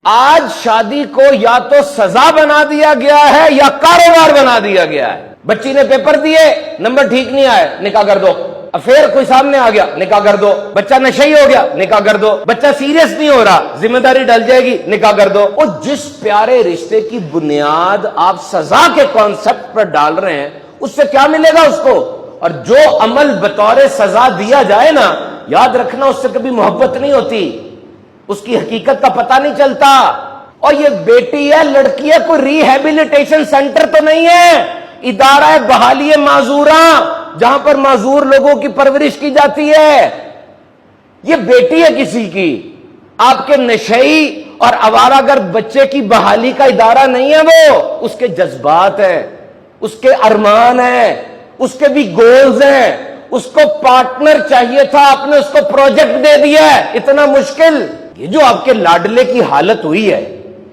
آج شادی کو یا تو سزا بنا دیا گیا ہے یا کاروبار بنا دیا گیا ہے. بچی نے پیپر دیے، نمبر ٹھیک نہیں آئے، نکاح کر دو. افیئر کوئی سامنے آ گیا، نکاح کر دو. بچہ نشئی ہو گیا، نکاح کر دو. بچہ سیریس نہیں ہو رہا، ذمہ داری ڈل جائے گی، نکاح کر دو. اور جس پیارے رشتے کی بنیاد آپ سزا کے کانسیپٹ پر ڈال رہے ہیں، اس سے کیا ملے گا اس کو؟ اور جو عمل بطور سزا دیا جائے نا، یاد رکھنا اس سے کبھی محبت نہیں ہوتی، اس کی حقیقت کا پتہ نہیں چلتا. اور یہ بیٹی ہے، لڑکی ہے، کوئی ریہیبلیٹیشن سینٹر تو نہیں ہے، ادارہ ہے بحالی معذوراں جہاں پر معذور لوگوں کی پرورش کی جاتی ہے. یہ بیٹی ہے کسی کی. آپ کے نشئی اور آوارہ گرد بچے کی بحالی کا ادارہ نہیں ہے، وہ اس کے جذبات ہیں، اس کے ارمان ہیں، اس کے بھی گولز ہیں. اس کو پارٹنر چاہیے تھا، آپ نے اس کو پروجیکٹ دے دیا ہے. اتنا مشکل. یہ جو آپ کے لاڈلے کی حالت ہوئی ہے،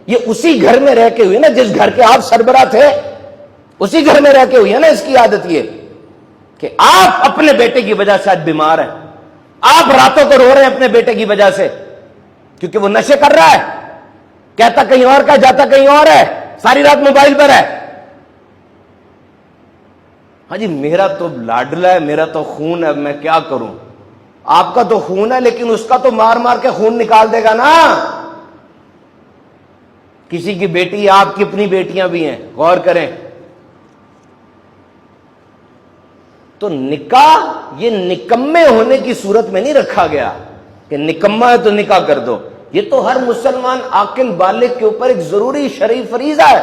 یہ اسی گھر میں رہ کے ہوئی نا جس گھر کے آپ سربراہ تھے. اسی گھر میں رہ کے ہوئی ہے نا اس کی عادت یہ کہ آپ اپنے بیٹے کی وجہ سے آج بیمار ہیں. آپ راتوں کو رو رہے ہیں اپنے بیٹے کی وجہ سے، کیونکہ وہ نشے کر رہا ہے، کہتا کہیں اور کا، جاتا کہیں اور ہے، ساری رات موبائل پر ہے. ہاں جی، میرا تو لاڈلا ہے، میرا تو خون ہے، اب میں کیا کروں؟ آپ کا تو خون ہے لیکن اس کا تو مار مار کے خون نکال دے گا نا. کسی کی بیٹی، آپ کی اپنی بیٹیاں بھی ہیں، غور کریں. تو نکاح یہ نکمے ہونے کی صورت میں نہیں رکھا گیا کہ نکما ہے تو نکاح کر دو. یہ تو ہر مسلمان عاقل بالغ کے اوپر ایک ضروری شرعی فریضہ ہے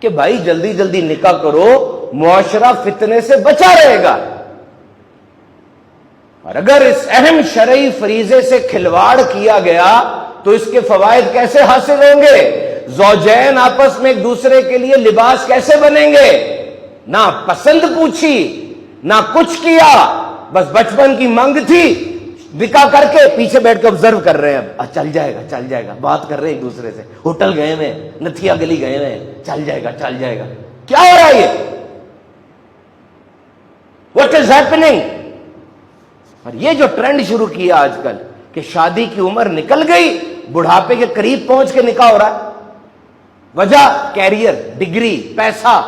کہ بھائی جلدی جلدی نکاح کرو، معاشرہ فتنے سے بچا رہے گا. اور اگر اس اہم شرعی فریضے سے کھلواڑ کیا گیا تو اس کے فوائد کیسے حاصل ہوں گے؟ زوجین آپس میں ایک دوسرے کے لیے لباس کیسے بنیں گے؟ نہ پسند پوچھی، نہ کچھ کیا، بس بچپن کی منگ تھی، نکاح کر کے پیچھے بیٹھ کے آبزرو کر رہے ہیں. اب چل جائے گا چل جائے گا، بات کر رہے ہیں ایک دوسرے سے، ہوٹل گئے ہوئے، نتھیا گلی گئے ہوئے، چل جائے گا چل جائے گا. کیا ہو رہا ہے یہ؟ What is happening? اور یہ جو ٹرینڈ شروع کیا آج کل کہ شادی کی عمر نکل گئی، بڑھاپے کے قریب پہنچ کے نکاح ہو رہا ہے. وجہ کیریئر، ڈگری، پیسہ.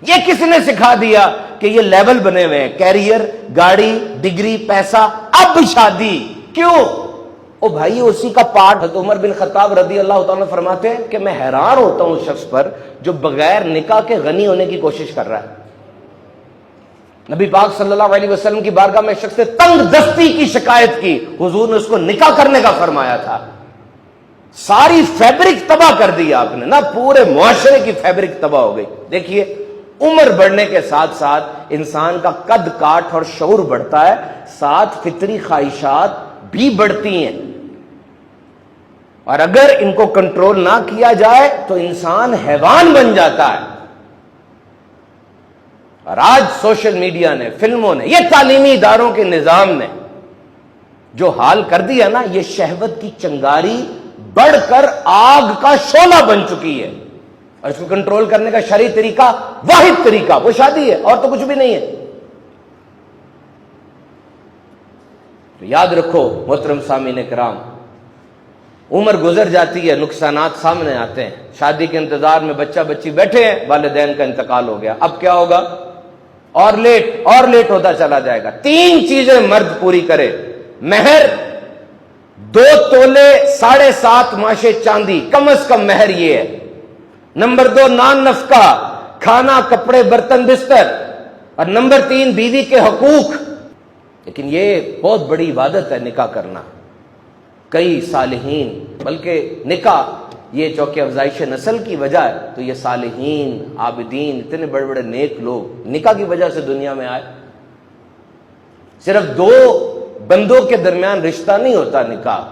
یہ کس نے سکھا دیا کہ یہ لیول بنے ہوئے ہیں؟ کیریئر، گاڑی، ڈگری، پیسہ، اب شادی. کیوں؟ او بھائی اسی کا پارٹ. حضرت عمر بن خطاب رضی اللہ تعالیٰ فرماتے ہیں کہ میں حیران ہوتا ہوں اس شخص پر جو بغیر نکاح کے غنی ہونے کی کوشش کر رہا ہے. نبی پاک صلی اللہ علیہ وسلم کی بارگاہ میں شخص نے تنگ دستی کی شکایت کی، حضور نے اس کو نکاح کرنے کا فرمایا تھا. ساری فیبرک تباہ کر دی آپ نے نا، پورے معاشرے کی فیبرک تباہ ہو گئی. دیکھیے عمر بڑھنے کے ساتھ ساتھ انسان کا قد کاٹ اور شعور بڑھتا ہے، ساتھ فطری خواہشات بھی بڑھتی ہیں، اور اگر ان کو کنٹرول نہ کیا جائے تو انسان حیوان بن جاتا ہے. اور آج سوشل میڈیا نے، فلموں نے، یہ تعلیمی اداروں کے نظام نے جو حال کر دیا نا، یہ شہوت کی چنگاری بڑھ کر آگ کا شعلہ بن چکی ہے. اور اس کو کنٹرول کرنے کا شرعی طریقہ، واحد طریقہ، وہ شادی ہے اور تو کچھ بھی نہیں ہے. تو یاد رکھو محترم سامعین کرام، عمر گزر جاتی ہے، نقصانات سامنے آتے ہیں. شادی کے انتظار میں بچہ بچی بیٹھے ہیں، والدین کا انتقال ہو گیا، اب کیا ہوگا؟ اور لیٹ ہوتا چلا جائے گا. 3 چیزیں مرد پوری کرے: مہر 2 تولے 7.5 ماشے چاندی، کم از کم مہر یہ ہے. نمبر 2 نان نفقہ، کھانا، کپڑے، برتن، بستر. اور نمبر 3 بیوی کے حقوق. لیکن یہ بہت بڑی عبادت ہے نکاح کرنا. کئی صالحین، بلکہ نکاح یہ چونکہ افزائش نسل کی وجہ ہے، تو یہ صالحین، عابدین، اتنے بڑے بڑے نیک لوگ نکاح کی وجہ سے دنیا میں آئے. صرف 2 بندوں کے درمیان رشتہ نہیں ہوتا نکاح،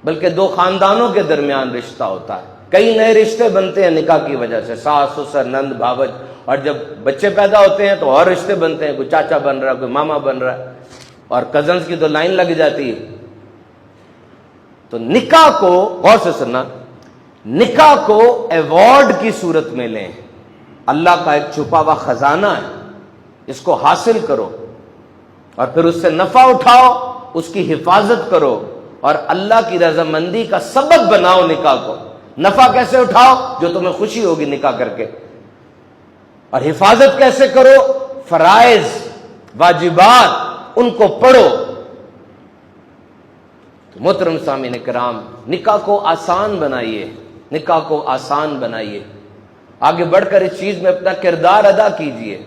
بلکہ 2 خاندانوں کے درمیان رشتہ ہوتا ہے. کئی نئے رشتے بنتے ہیں نکاح کی وجہ سے، ساس سسر، نند بھاوج. اور جب بچے پیدا ہوتے ہیں تو اور رشتے بنتے ہیں، کوئی چاچا بن رہا ہے، کوئی ماما بن رہا ہے، اور کزنز کی تو لائن لگ جاتی ہے. تو نکاح کو، غور سے سننا، نکاح کو ایوارڈ کی صورت میں لیں. اللہ کا ایک چھپا ہوا خزانہ ہے، اس کو حاصل کرو اور پھر اس سے نفع اٹھاؤ، اس کی حفاظت کرو اور اللہ کی رضامندی کا سبب بناؤ نکاح کو. نفع کیسے اٹھاؤ؟ جو تمہیں خوشی ہوگی نکاح کر کے. اور حفاظت کیسے کرو؟ فرائض واجبات ان کو پڑھو. تو محترم سامعین کرام، نکاح کو آسان بنائیے، نکاح کو آسان بنائیے. آگے بڑھ کر اس چیز میں اپنا کردار ادا کیجیے.